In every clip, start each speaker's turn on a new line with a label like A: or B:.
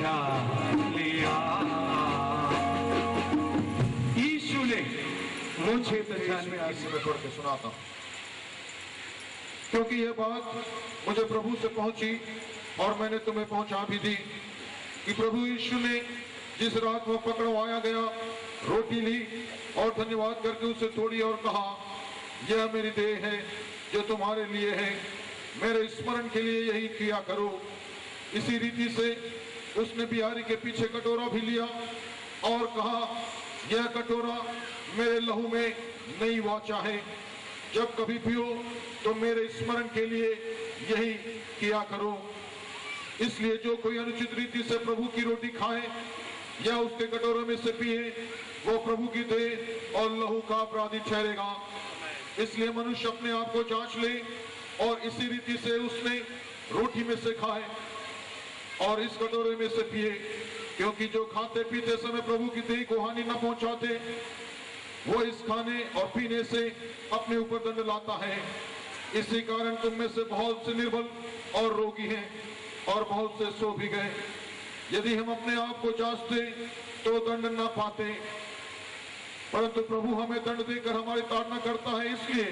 A: बचा लिया, यीशु ने मुझे बचा लिया।
B: इसे मैं पढ़ के सुनाता हूं, क्योंकि यह बात मुझे प्रभु से पहुंची और मैंने तुम्हें पहुंचा भी दी कि प्रभु यीशु ने जिस रात वो पकड़वाया गया रोटी ली और धन्यवाद करके उसे तोड़ी और कहा, यह मेरी देह है जो तुम्हारे लिए है, मेरे स्मरण के लिए यही किया करो। इसी रीति से उसने बिहारी के पीछे कटोरा भी लिया और कहा, यह कटोरा मेरे लहू में नई वाचा है, जब कभी पियो तो मेरे स्मरण के लिए यही किया करो। इसलिए जो कोई अनुचित रीति से प्रभु की रोटी खाए या उसके कटोरे में से पिए, वो प्रभु की देह और लहू का अपराधी ठहरेगा। इसलिए मनुष्य अपने आप को जांच ले और इसी रीति से उसने रोटी में से खाए और इस कटोरे में से पिए, क्योंकि जो खाते पीते समय प्रभु की देह को हानि न पहुंचाते, वो इस खाने और पीने से अपने ऊपर दंड लाता है। इसी कारण तुम में से बहुत से निर्बल और रोगी हैं और बहुत से सो भी गए। यदि हम अपने आप को जांचते तो दंड न पाते, परंतु प्रभु हमें दंड देकर हमारी ताड़ना करता है, इसलिए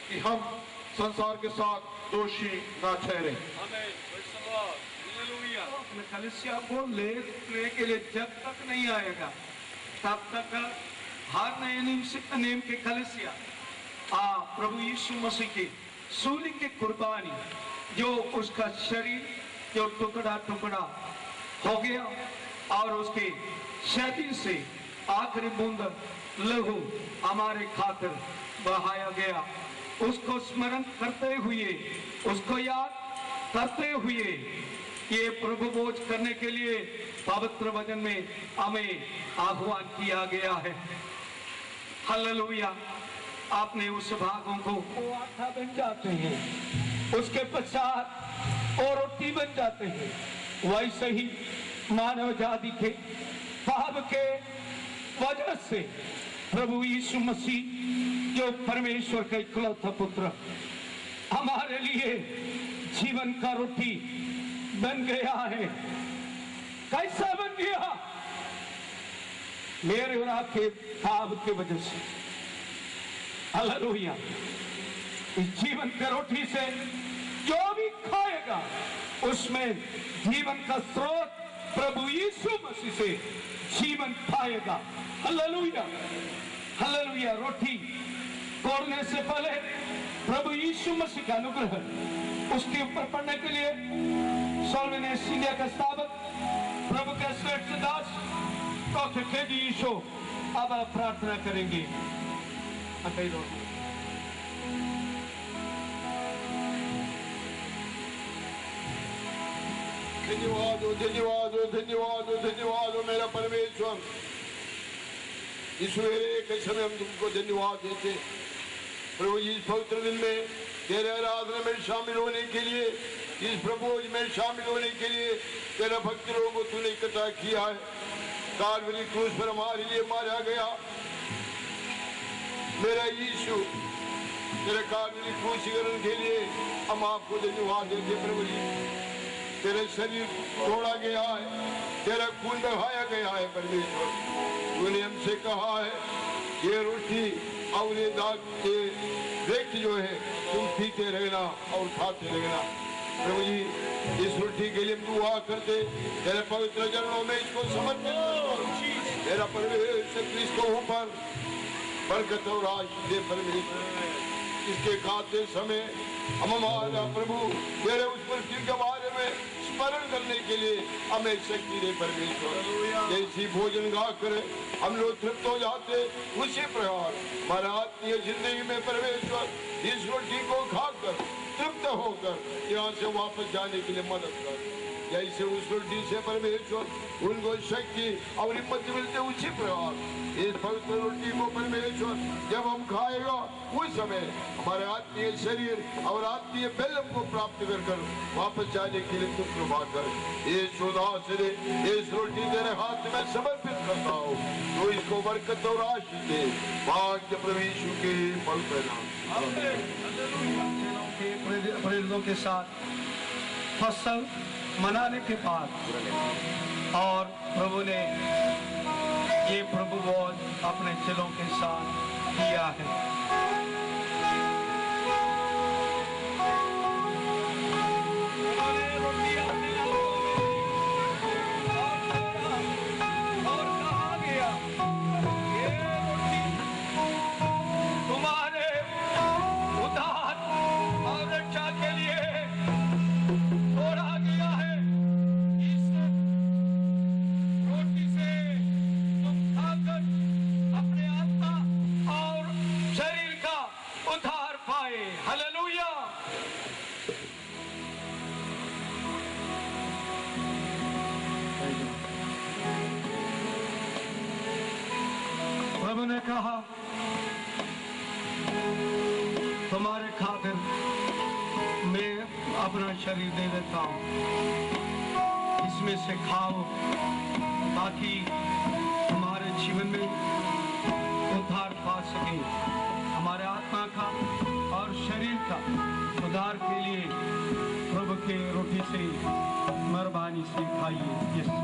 B: कि हम संसार के साथ दोषी न ठहरे।
A: कलीसिया को लेने के लिए जब तक नहीं आएगा तब तक हर नए नियम के कलीसिया प्रभु यीशु मसीह की सूली की कुर्बानी, जो उसका शरीर जो टुकड़ा टुकड़ा हो गया और उसके शरीर से आखिरी बूंद लहू हमारे खातिर बहाया गया, उसको स्मरण करते हुए, उसको याद करते हुए ये प्रभु भोज करने के लिए पवित्र वचन में हमें आह्वान किया गया है। हालेलुया। आपने उस भागों को आटा बन जाते हैं, उसके पश्चात और रोटी बन जाते हैं। वैसे ही मानव जाति के पाप के वजह से प्रभु यीशु मसीह जो परमेश्वर का इकलौता पुत्र हमारे लिए जीवन का रोटी बन गया है। कैसा बन गया? मेरे और आपके पाप के वजह से। हालेलुया। इस जीवन की रोटी से जो भी खाएगा उसमें जीवन का स्रोत प्रभु यीशु मसीह से जीवन पाएगा। Hallelujah, hallelujah. रोटी तोड़ने से पहले प्रभु यीशु मसीह का अनुग्रह उसके ऊपर पड़ने के लिए सोलवेने सीनिया का स्थापक प्रभु के श्रेष्ठ दास डॉक्टर के यीशु अब आप प्रार्थना करेंगे।
B: धन्यवाद हो, धन्यवाद हो, धन्यवाद हो, धन्यवाद हो मेरा परमेश्वर। ईश्वर के समय हम तुमको धन्यवाद देते प्रभु जी। इस पवित्र दिन में तेरे आराधना में शामिल होने के लिए, इस प्रभु में शामिल होने के लिए तेरा भक्त लोगों को तूने इकट्ठा किया है। कालवरी क्रूस पर हमारे लिए मारा गया मेरा यीशु, तेरे कालवरी क्रूसीकरण के लिए हम आपको धन्यवाद देते प्रभु जी। तेरे शरीर तोड़ा गया है, तेरा खून बहाया गया है परमेश्वर। तूने हमसे कहा है ये रोटी और ये दाग ये व्यक्ति जो है तुम पीते रहना और खाते रहना प्रभु जी। इस रोटी के लिए हम दुआ करते तेरे पवित्र चरणों में इसको समर्पित करता। तेरा परमेश्वर इसको ऊपर बरकत और आशीष दे परमेश्वर। इसके खाते समय हम हमारा प्रभु तेरे उस परिस्थिति के बारे में स्मरण करने के लिए हमें शक्ति दे परमेश्वर। जैसी भोजन खाकर हम लोग तृप्त हो जाते, उसी प्रकार हमारा आत्मीय जिंदगी में परमेश्वर इस रोटी को खाकर तृप्त होकर यहाँ से वापस जाने के लिए मदद कर। जैसे उस रोटी से परमेश्वर उनको शक्ति और हिम्मत मिलते, उसी प्रकार इस पवित्र रोटी को परमेश्वर जब हम खाएगा उस समय हमारे आत्मीय शरीर और आत्मीय बल को प्राप्त कर वापस जाने के लिए तुम कृपा कर। इस उदास से इस रोटी तेरे हाथ में समर्पित करता हूँ, तो इसको बरकत और आशीष दे। भाग्य प्रभु यीशु के पवित्र नाम।
A: प्रेरितों के साथ फसल मनाने के बाद और प्रभु ने ये प्रभु बोध अपने चेलों के साथ किया है। और कहा गया ये रोटी तुम्हारे उद्धार और रक्षा के लिए तोड़ा गया है। इस रोटी से तुम खाकर अपने आत्मा और शरीर का उद्धार पाए। हालेलुया। प्रभु ने कहा तुम्हारे खातिर मैं अपना शरीर दे देता हूं, इसमें से खाओ ताकि हमारे जीवन में उद्धार पा सके। हमारे आत्मा का और शरीर का उद्धार के लिए प्रभु के रोटी से मेहरबानी से खाइए।